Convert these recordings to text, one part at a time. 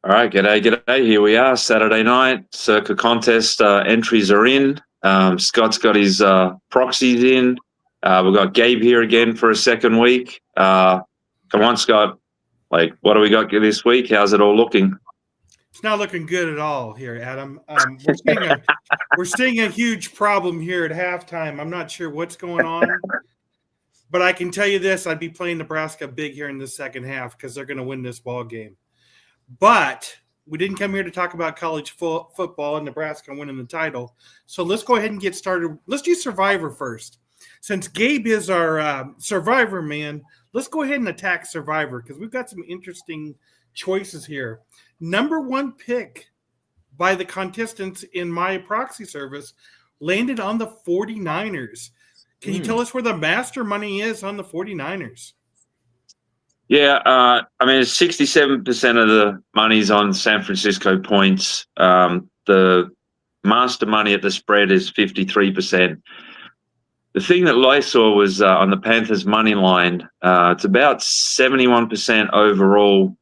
All right, g'day. Here we are, Saturday night. Circa contest entries are in. Scott's got his proxies in. We've got Gabe here again for a second week. Come on, Scott. What do we got this week? How's it all looking? It's not looking good at all here, Adam. We're seeing a huge problem here at halftime. I'm not sure what's going on, but I can tell you this: I'd be playing Nebraska big here in the second half because they're going to win this ball game. But we didn't come here to talk about college football and Nebraska winning the title. So let's go ahead and get started. Let's do Survivor first. Since Gabe is our Survivor man, let's go ahead and attack Survivor because we've got some interesting choices here. Number one pick by the contestants in my proxy service landed on the 49ers. Can you tell us where the master money is on the 49ers? Yeah, 67% of the money's on San Francisco points. The master money at the spread is 53%. The thing that I saw was on the Panthers money line, it's about 71% overall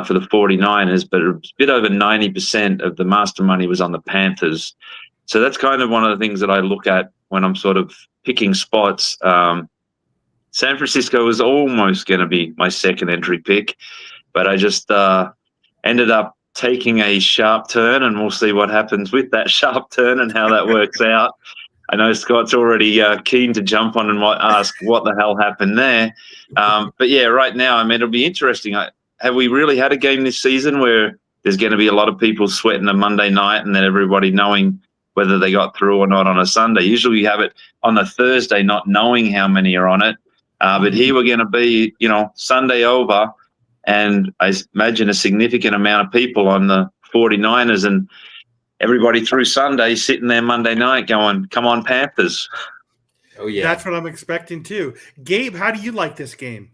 for the 49ers, but a bit over 90% of the master money was on the Panthers. So that's kind of one of the things that I look at when I'm sort of picking spots. San Francisco was almost going to be my second entry pick, but I just ended up taking a sharp turn, and we'll see what happens with that sharp turn and how that works out. I know Scott's already keen to jump on and ask what the hell happened there. But yeah, right now, it'll be interesting. Have we really had a game this season where there's going to be a lot of people sweating a Monday night and then everybody knowing whether they got through or not on a Sunday? Usually we have it on a Thursday, not knowing how many are on it. But here we're going to be, Sunday over, and I imagine a significant amount of people on the 49ers, and everybody through Sunday sitting there Monday night going, come on, Panthers. Oh, yeah. That's what I'm expecting, too. Gabe, how do you like this game?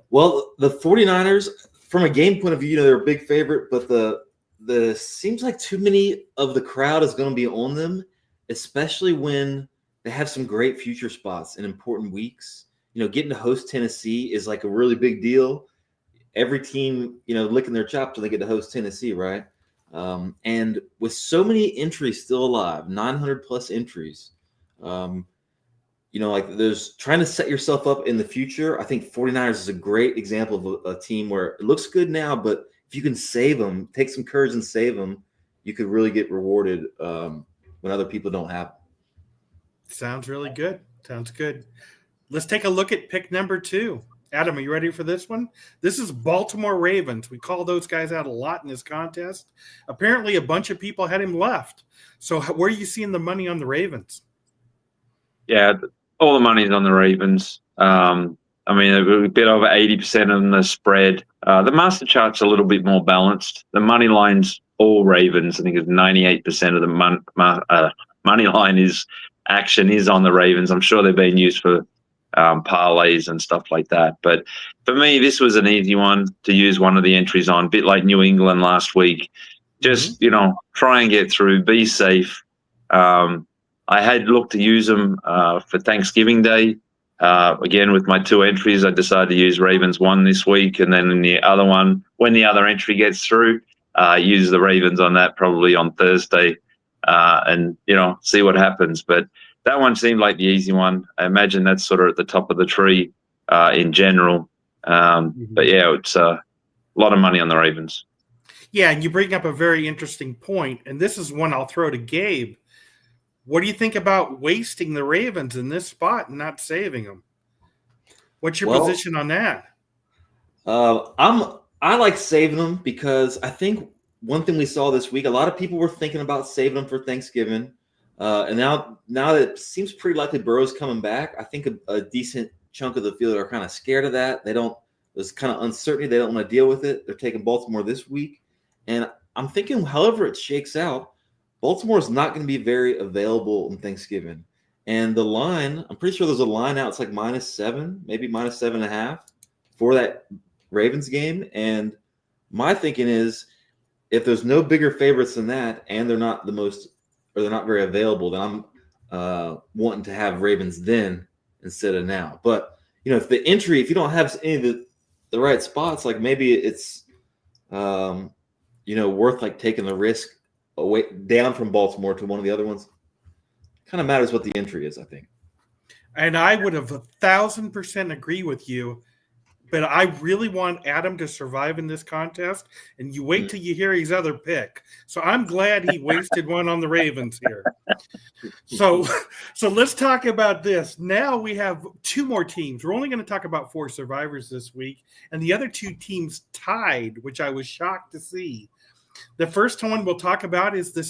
Well, the 49ers, from a game point of view, they're a big favorite, but the seems like too many of the crowd is going to be on them, especially when they have some great future spots in important weeks. Getting to host Tennessee is like a really big deal. Every team, licking their chops when they get to host Tennessee, right? And with so many entries still alive, 900 plus entries, there's trying to set yourself up in the future. I think 49ers is a great example of a team where it looks good now, but if you can save them, take some courage and save them, you could really get rewarded when other people don't have them. Sounds really good. Sounds good. Let's take a look at pick number 2. Adam, are you ready for this one? This is Baltimore Ravens. We call those guys out a lot in this contest. Apparently, a bunch of people had him left. So where are you seeing the money on the Ravens? Yeah, all the money's on the Ravens. A bit over 80% on the spread. The master chart's a little bit more balanced. The money line's all Ravens. I think it's 98% of the money line action is on the Ravens. I'm sure they're being used for parlays and stuff like that. But for me, this was an easy one to use one of the entries on, a bit like New England last week. Just, try and get through, be safe. I had looked to use them for Thanksgiving Day. Again, with my 2 entries, I decided to use Ravens 1 this week. And then in the other one, when the other entry gets through, use the Ravens on that probably on Thursday. And see what happens. But that one seemed like the easy one. I imagine that's sort of at the top of the tree in general. But yeah, it's a lot of money on the Ravens. Yeah, and you bring up a very interesting point, and this is one I'll throw to Gabe. What do you think about wasting the Ravens in this spot and not saving them? What's your position on that? I like saving them because I think one thing we saw this week, a lot of people were thinking about saving them for Thanksgiving. And now that it seems pretty likely Burrow's coming back, I think a decent chunk of the field are kind of scared of that. There's kind of uncertainty. They don't want to deal with it. They're taking Baltimore this week. And I'm thinking however it shakes out, Baltimore is not going to be very available on Thanksgiving. And the line, I'm pretty sure there's a line out. It's like -7, maybe -7.5 for that Ravens game. And my thinking is, if there's no bigger favorites than that, and they're not very available, then I'm wanting to have Ravens then instead of now. But if you don't have any of the right spots, like maybe it's worth like taking the risk away down from Baltimore to one of the other ones. Kind of matters what the entry is, I think. And I would have 1,000% agree with you, but I really want Adam to survive in this contest. And you wait till you hear his other pick. So I'm glad he wasted one on the Ravens here. So let's talk about this. Now we have two more teams. We're only going to talk about 4 survivors this week, and the other 2 teams tied, which I was shocked to see. The first one we'll talk about is the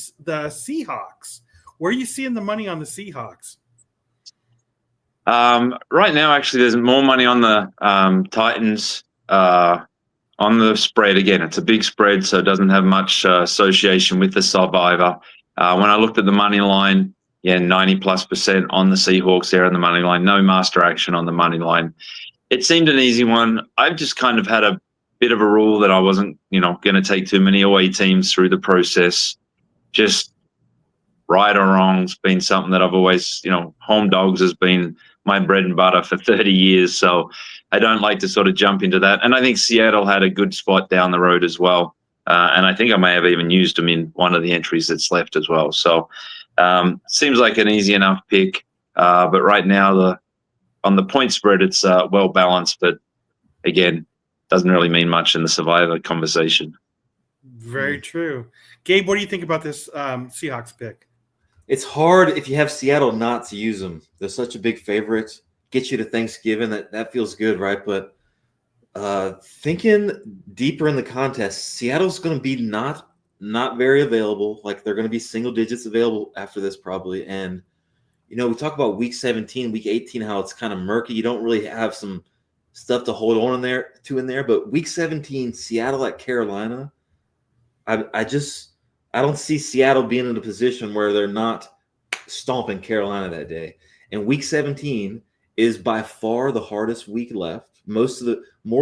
Seahawks. Where are you seeing the money on the Seahawks? Right now, actually, there's more money on the Titans on the spread. Again, it's a big spread, so it doesn't have much association with the survivor. When I looked at the money line, 90+% on the Seahawks there on the money line. No master action on the money line. It seemed an easy one. I've just kind of had a bit of a rule that I wasn't, going to take too many away teams through the process. Just right or wrong, it's been something that I've always, home dogs has been my bread and butter for 30 years. So I don't like to sort of jump into that. And I think Seattle had a good spot down the road as well. And I think I may have even used them in one of the entries that's left as well. So seems like an easy enough pick. But right now, on the point spread, it's well balanced. But again, doesn't really mean much in the survivor conversation. Very true. Gabe, what do you think about this Seahawks pick? It's hard if you have Seattle not to use them. They're such a big favorite. Get you to Thanksgiving. That feels good, right? But thinking deeper in the contest, Seattle's going to be not very available. Like they're going to be single digits available after this probably. And, we talk about week 17, week 18, how it's kind of murky. You don't really have some stuff to hold on in there. But week 17, Seattle at Carolina, I don't see Seattle being in a position where they're not stomping Carolina that day. And week 17 is by far the hardest week left. More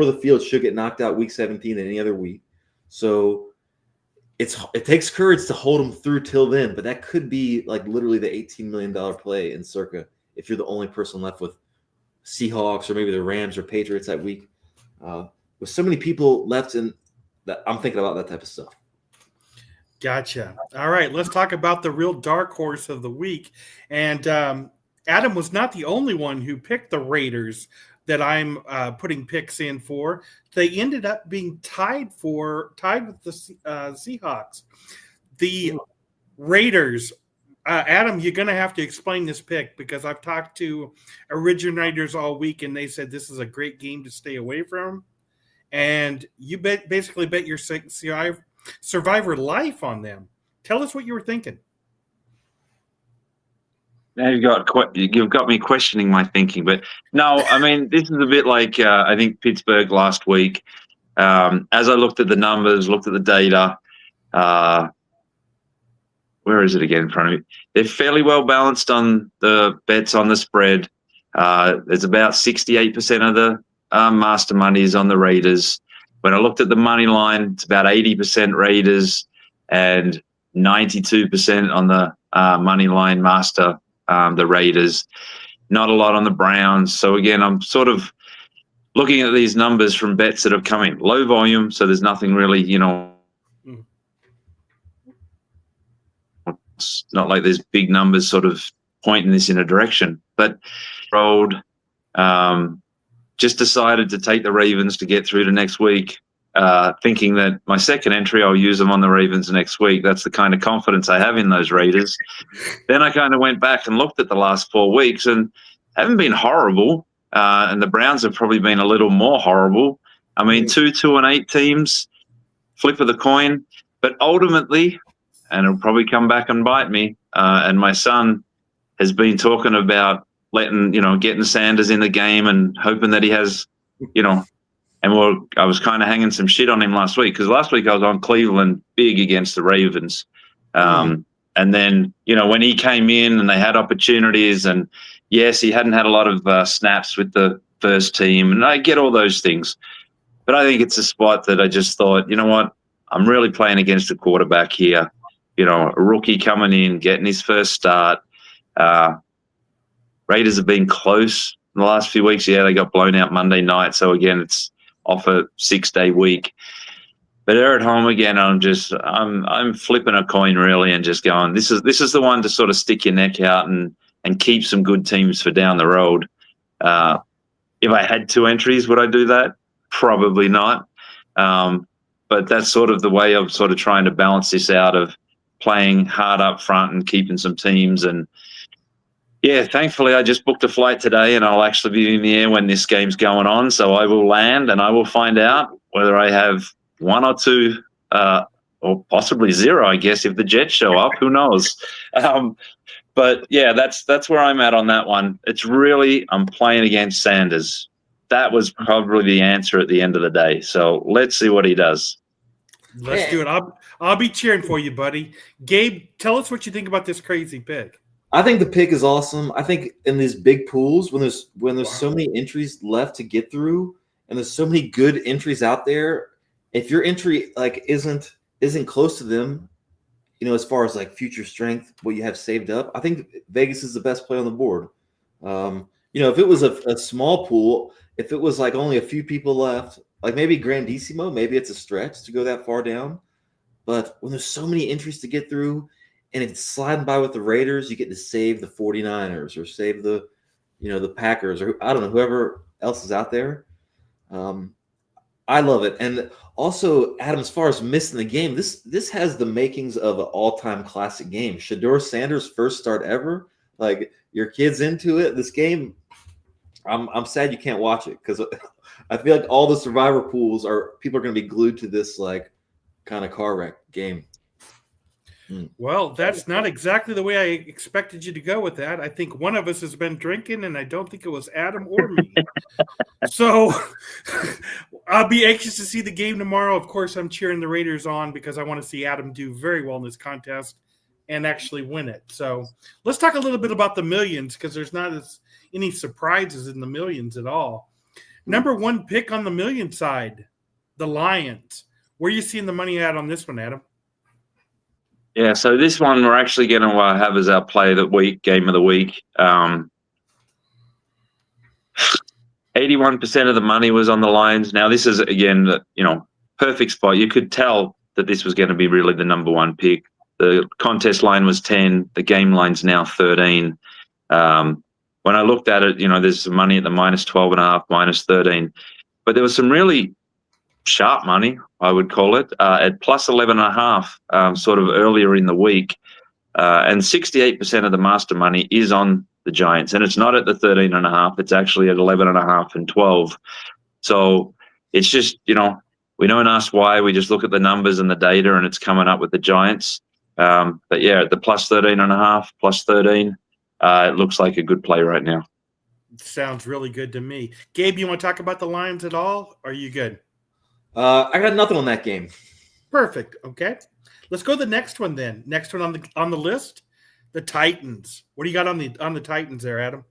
of the field should get knocked out week 17 than any other week. So it takes courage to hold them through till then, but that could be like literally the $18 million play in circa if you're the only person left with Seahawks or maybe the Rams or Patriots that week. With so many people left in that, I'm thinking about that type of stuff. Gotcha. All right, let's talk about the real dark horse of the week. And Adam was not the only one who picked the Raiders that I'm putting picks in for. They ended up being tied with the Seahawks. The Raiders, Adam, you're going to have to explain this pick because I've talked to originators all week and they said this is a great game to stay away from. And you basically bet your survivor life on them. Tell us what you were thinking. Now you've got me questioning my thinking, but no, I mean this is a bit like I think Pittsburgh last week. As I looked at the numbers, looked at the data, where is it again in front of me? They're fairly well balanced on the bets on the spread. There's about 68% of the master money is on the Raiders. When I looked at the money line, it's about 80% Raiders and 92% on the money line master, the Raiders. Not a lot on the Browns. So, again, I'm sort of looking at these numbers from bets that have come in. Low volume, so there's nothing really, it's not like there's big numbers sort of pointing this in a direction. But rolled, just decided to take the Ravens to get through to next week, thinking that my second entry, I'll use them on the Ravens next week. That's the kind of confidence I have in those Raiders. Then I kind of went back and looked at the last 4 weeks and haven't been horrible. And the Browns have probably been a little more horrible. I mean, 2-8 teams, flip of the coin. But ultimately, and it'll probably come back and bite me, and my son has been talking about getting Sanders in the game and hoping that he has, and I was kind of hanging some shit on him last week because last week I was on Cleveland big against the Ravens. And then, when he came in and they had opportunities and yes, he hadn't had a lot of snaps with the first team and I get all those things, but I think it's a spot that I just thought, you know what, I'm really playing against a quarterback here, a rookie coming in, getting his first start. Raiders have been close in the last few weeks. Yeah, they got blown out Monday night. So, again, it's off a 6-day week. But they're at home again. I'm flipping a coin really and just going, this is the one to sort of stick your neck out and keep some good teams for down the road. If I had 2 entries, would I do that? Probably not. But that's sort of the way of sort of trying to balance this out of playing hard up front and keeping some teams. And yeah, thankfully I just booked a flight today and I'll actually be in the air when this game's going on. So I will land and I will find out whether I have 1 or 2 or possibly 0, I guess, if the Jets show up. Who knows? But yeah, that's where I'm at on that one. It's really, I'm playing against Sanders. That was probably the answer at the end of the day. So let's see what he does. Let's do it. I'll be cheering for you, buddy. Gabe, tell us what you think about this crazy pick. I think the pick is awesome. I think in these big pools, when there's so many entries left to get through, and there's so many good entries out there, if your entry like isn't close to them, as far as like future strength, what you have saved up, I think Vegas is the best play on the board. If it was a small pool, if it was like only a few people left, like maybe Grandissimo, maybe it's a stretch to go that far down. But when there's so many entries to get through, and it's sliding by with the Raiders, you get to save the 49ers or save the Packers or I don't know, whoever else is out there. I love it. And also, Adam, as far as missing the game, this has the makings of an all-time classic game. Shedeur Sanders' first start ever. Like, your kid's into it. This game, I'm sad you can't watch it because I feel like all the survivor pools people are going to be glued to this like kind of car wreck game. Well, that's not exactly the way I expected you to go with that. I think one of us has been drinking, and I don't think it was Adam or me. So I'll be anxious to see the game tomorrow. Of course, I'm cheering the Raiders on because I want to see Adam do very well in this contest and actually win it. So let's talk a little bit about the millions because there's not any surprises in the millions at all. Number 1 pick on the million side, the Lions. Where are you seeing the money at on this one, Adam? Yeah, so this one we're actually going to have as our play of the week, game of the week. 81% of the money was on the Lions. Now, this is, again, perfect spot. You could tell that this was going to be really the number 1 pick. The contest line was 10. The game line's now 13. When I looked at it, there's some money at the -12.5, -13. But there was some really sharp money, I would call it, at +11.5 sort of earlier in the week. And 68% of the master money is on the Giants. And it's not at the 13.5. It's actually at 11.5 and 12. So it's just, we don't ask why. We just look at the numbers and the data and it's coming up with the Giants. But yeah, at the +13.5, +13, it looks like a good play right now. Sounds really good to me. Gabe, you want to talk about the Lions at all? Or are you good? I got nothing on that game. Perfect. Okay. Let's go to the next one then. Next one on the list, the Titans. What do you got on the Titans there, Adam?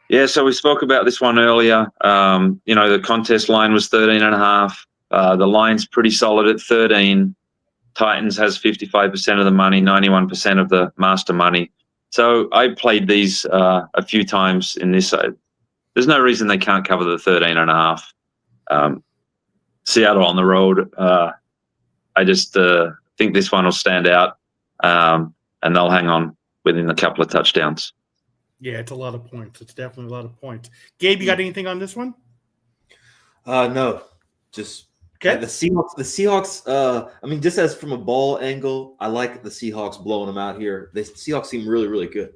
Yeah, so we spoke about this one earlier. The contest line was 13.5. The line's pretty solid at 13. Titans has 55% of the money, 91% of the master money. So I played these a few times in this. There's no reason they can't cover the 13.5. Seattle on the road. I just think this one will stand out, and they'll hang on within a couple of touchdowns. Yeah, it's a lot of points. It's definitely a lot of points. Gabe, you got anything on this one? No, just okay. The Seahawks. Just as from a ball angle, I like the Seahawks blowing them out here. The Seahawks seem really, really good.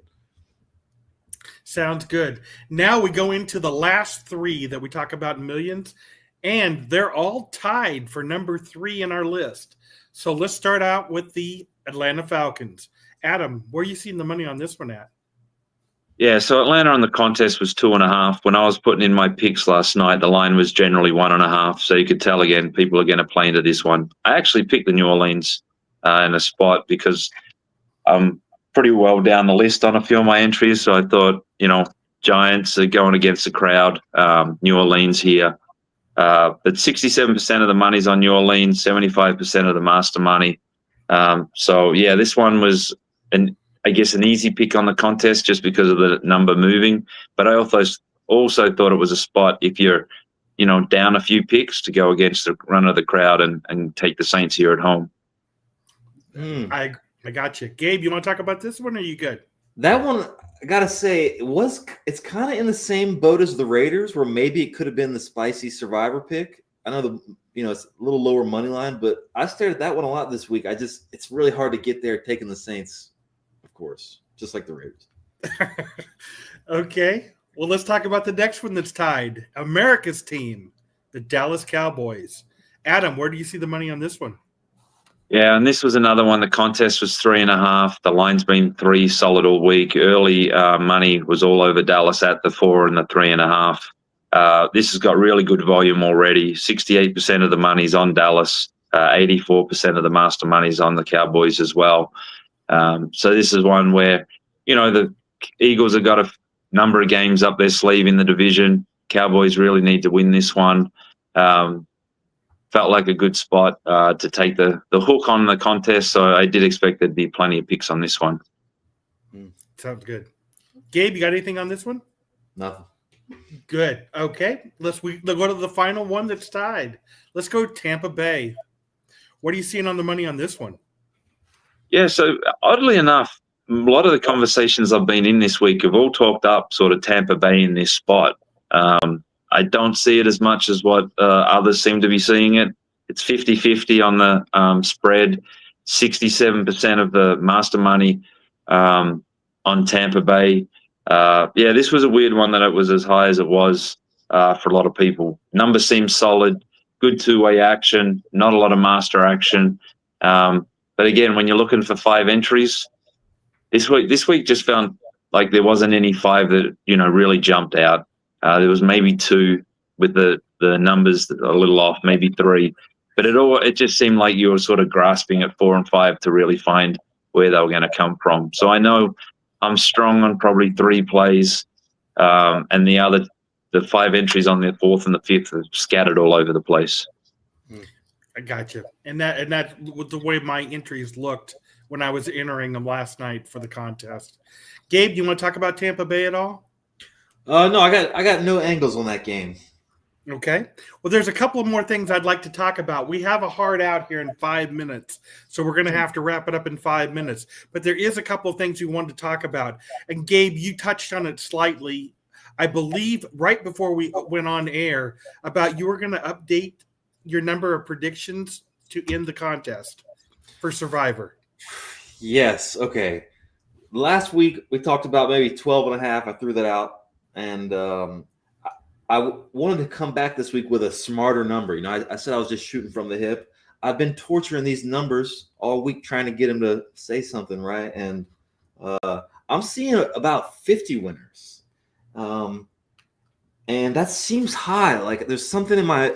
Sounds good. Now we go into the last 3 that we talk about in millions. And they're all tied for number 3 in our list. So let's start out with the Atlanta Falcons. Adam, where are you seeing the money on this one at? Yeah, so Atlanta on the contest was 2.5. When I was putting in my picks last night, the line was generally 1.5. So you could tell, again, people are going to play into this one. I actually picked the New Orleans in a spot because I'm pretty well down the list on a few of my entries. So I thought, Giants are going against the crowd. New Orleans here. But 67% of the money's on New Orleans, 75% of the master money. So, yeah, this one was, an easy pick on the contest just because of the number moving. But I also thought it was a spot if you're down a few picks to go against the run of the crowd and take the Saints here at home. I got you. Gabe, you want to talk about this one, or are you good? That one, I gotta say, it's kind of in the same boat as the Raiders, where maybe it could have been the spicy survivor pick. I know it's a little lower money line, but I stared at that one a lot this week. It's really hard to get there taking the Saints, of course, just like the Raiders. Okay. Well, let's talk about the next one that's tied. America's team, the Dallas Cowboys. Adam, where do you see the money on this one? Yeah, and this was another one. The contest was 3.5. The line's been 3 solid all week. Early money was all over Dallas at the 4 and the 3.5. This has got really good volume already. 68% of the money's on Dallas. 84% of the master money's on the Cowboys as well. So this is one where, the Eagles have got a number of games up their sleeve in the division. Cowboys really need to win this one. Felt like a good spot to take the hook on the contest, so I did expect there'd be plenty of picks on this one. Sounds good. Gabe, you got anything on this one? Nothing. Good. Okay. Let's go to the final one that's tied. Let's go Tampa Bay. What are you seeing on the money on this one? Yeah, so oddly enough, a lot of the conversations I've been in this week have all talked up sort of Tampa Bay in this spot. I don't see it as much as what others seem to be seeing it. It's 50-50 on the spread, 67% of the master money on Tampa Bay. This was a weird one that it was as high as it was for a lot of people. Numbers seem solid, good two-way action, not a lot of master action. But again, when you're looking for 5 entries, this week just found like there wasn't any 5 that, really jumped out. There was maybe 2 with the numbers a little off, maybe 3. But it just seemed like you were sort of grasping at 4 and 5 to really find where they were going to come from. So I know I'm strong on probably 3 plays, and the 5 entries on the 4th and the 5th are scattered all over the place. I got you. And that was the way my entries looked when I was entering them last night for the contest. Gabe, do you want to talk about Tampa Bay at all? No, I got no angles on that game. Okay. Well, there's a couple of more things I'd like to talk about. We have a hard out here in 5 minutes, so we're going to have to wrap it up in 5 minutes. But there is a couple of things we wanted to talk about. And Gabe, you touched on it slightly, I believe, right before we went on air, about you were going to update your number of predictions to end the contest for Survivor. Yes. Okay. Last week we talked about maybe 12.5. I threw that out. And I wanted to come back this week with a smarter number. I said I was just shooting from the hip. I've been torturing these numbers all week trying to get them to say something, right? And I'm seeing about 50 winners. And that seems high. Like there's something in my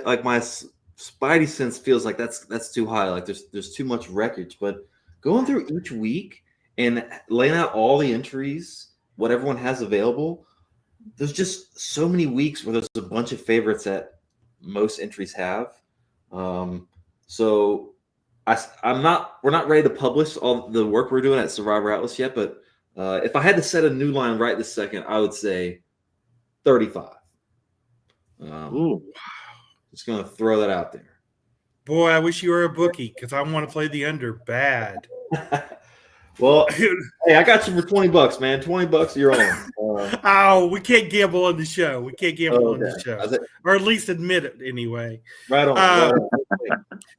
spidey sense feels like that's too high. Like there's too much wreckage. But going through each week and laying out all the entries, what everyone has available, there's just so many weeks where there's a bunch of favorites that most entries have. So we're not ready to publish all the work we're doing at Survivor Atlas yet, but if I had to set a new line right this second, I would say 35. Just going to throw that out there. Boy, I wish you were a bookie because I want to play the under bad. Well, hey, I got you for $20, man. $20, you're on. We can't gamble on the show. We can't gamble on the show, or at least admit it anyway. Right on.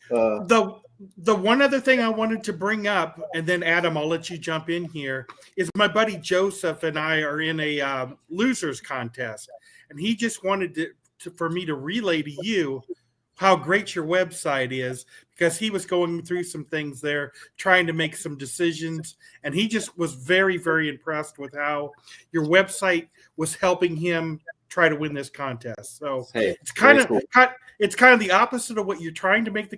The one other thing I wanted to bring up, and then Adam, I'll let you jump in here, is my buddy Joseph and I are in a losers contest, and he just wanted for me to relay to you how great your website is, because he was going through some things there, trying to make some decisions, and he just was very, very impressed with how your website was helping him try to win this contest. So it's kind of the opposite of what you're trying to make the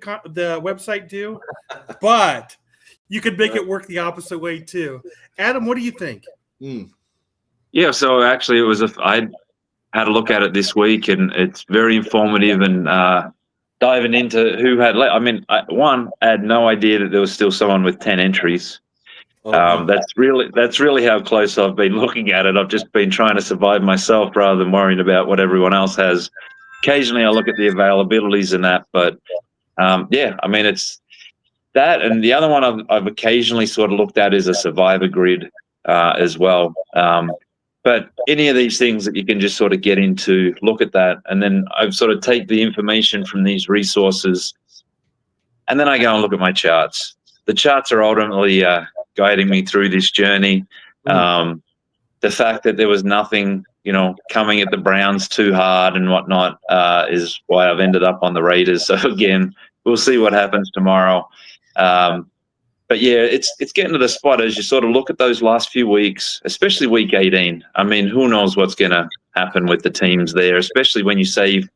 website do, but you could make it work the opposite way too. Adam, what do you think? Yeah, so actually I had a look at it this week, and it's very informative and diving into who had. I had no idea that there was still someone with 10 entries. That's really how close I've been looking at it. I've just been trying to survive myself rather than worrying about what everyone else has occasionally I look at the availabilities and that, but yeah, I mean, it's that. And the other one I've occasionally sort of looked at is a survivor grid as well. But any of these things that you can just sort of get into, look at that. And then I've sort of take the information from these resources and then I go and look at my charts. The charts are ultimately guiding me through this journey. The fact that there was nothing, coming at the Browns too hard and whatnot is why I've ended up on the Raiders. So again, we'll see what happens tomorrow. But yeah, it's getting to the spot as you sort of look at those last few weeks, especially week 18. I mean, who knows what's going to happen with the teams there, especially when you save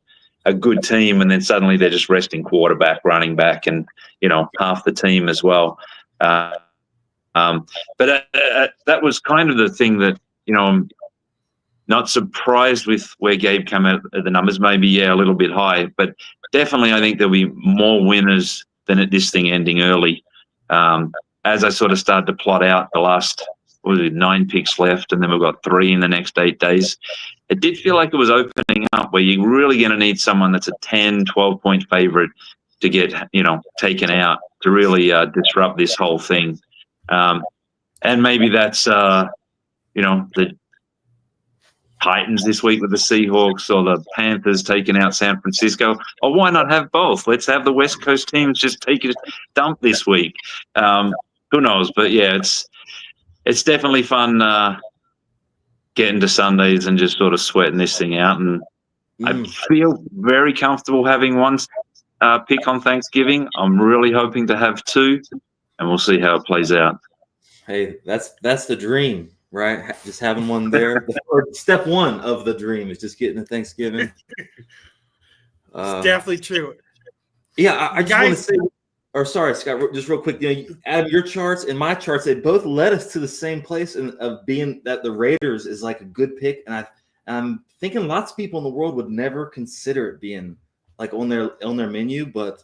a good team and then suddenly they're just resting quarterback, running back, and, half the team as well. But that was kind of the thing that, I'm not surprised with where Gabe came out at the numbers. Maybe, a little bit high, but definitely I think there'll be more winners than at this thing ending early. As I sort of started to plot out the last, 9 picks left, and then we've got 3 in the next 8 days, it did feel like it was opening up where you're really going to need someone that's a 10, 12-point favorite to get, taken out to really disrupt this whole thing. And maybe that's, the Titans this week with the Seahawks, or the Panthers taking out San Francisco. Or why not have both? Let's have the West Coast teams just take a dump this week. Who knows? But yeah, it's definitely fun getting to Sundays and just sort of sweating this thing out. And I feel very comfortable having one pick on Thanksgiving. I'm really hoping to have 2, and we'll see how it plays out. Hey, that's the dream, right? Just having one there. Step 1 of the dream is just getting to Thanksgiving. It's definitely true. Yeah, I just want to say, or sorry, Scott, just real quick. Adam, your charts and my charts, they both led us to the same place of being that the Raiders is like a good pick, and I'm thinking lots of people in the world would never consider it being like on their menu, but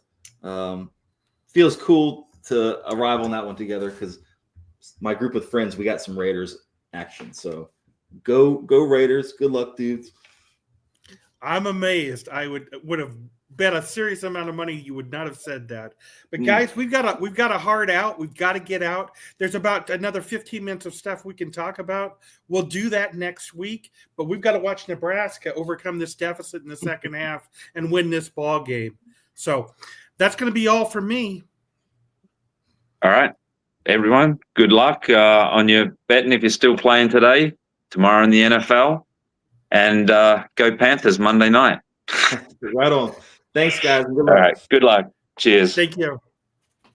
feels cool to arrive on that one together because my group of friends, we got some Raiders action. So go Raiders. Good luck, dudes. I'm amazed. I would have bet a serious amount of money you would not have said that. But guys, we've got a hard out. We've got to get out. There's about another 15 minutes of stuff we can talk about. We'll do that next week, but we've got to watch Nebraska overcome this deficit in the second half and win this ball game. So that's going to be all for me. All right, everyone, good luck on your betting if you're still playing today, tomorrow in the NFL, and go Panthers Monday night. Right on. Thanks, guys. All right, good luck. Cheers. Thank you.